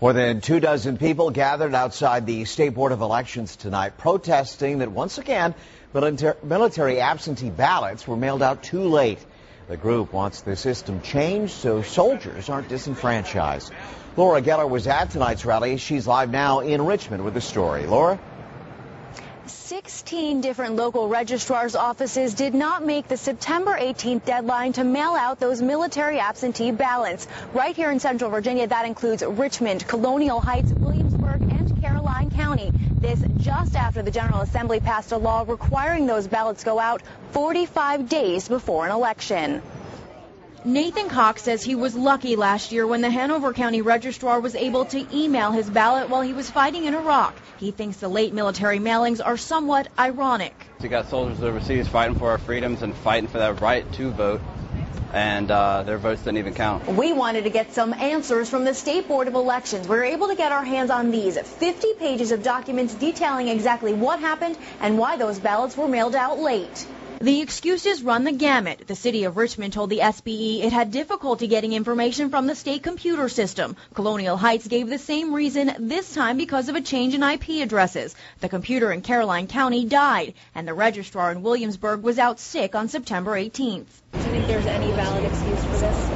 More than 24 people gathered outside the State Board of Elections tonight, protesting that once again military absentee ballots were mailed out too late. The group wants the system changed so soldiers aren't disenfranchised. Laura Geller was at tonight's rally. She's live now in Richmond with the story. Laura? 16 different local registrars' offices did not make the September 18th deadline to mail out those military absentee ballots. Right here in Central Virginia, that includes Richmond, Colonial Heights, Williamsburg, and Caroline County. This just after the General Assembly passed a law requiring those ballots go out 45 days before an election. Nathan Cox says he was lucky last year when the Hanover County Registrar was able to email his ballot while he was fighting in Iraq. He thinks the late military mailings are somewhat ironic. We got soldiers overseas fighting for our freedoms and fighting for that right to vote, and their votes didn't even count. We wanted to get some answers from the State Board of Elections. We were able to get our hands on these 50 pages of documents detailing exactly what happened and why those ballots were mailed out late. The excuses run the gamut. The city of Richmond told the SBE it had difficulty getting information from the state computer system. Colonial Heights gave the same reason, this time because of a change in IP addresses. The computer in Caroline County died, and the registrar in Williamsburg was out sick on September 18th. Do you think there's any valid excuse for this?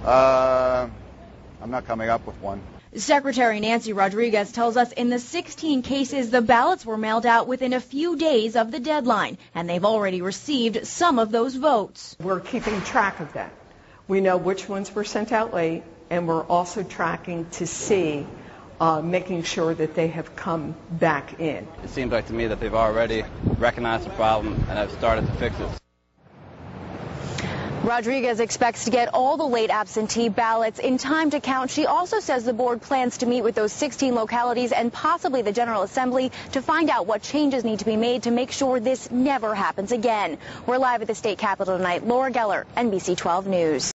I'm not coming up with one. Secretary Nancy Rodriguez tells us in the 16 cases, the ballots were mailed out within a few days of the deadline, and they've already received some of those votes. We're keeping track of that. We know which ones were sent out late, and we're also tracking to see, making sure that they have come back in. It seems like to me that they've already recognized the problem and have started to fix it. Rodriguez expects to get all the late absentee ballots in time to count. She also says the board plans to meet with those 16 localities and possibly the General Assembly to find out what changes need to be made to make sure this never happens again. We're live at the state capitol tonight. Laura Geller, NBC12 News.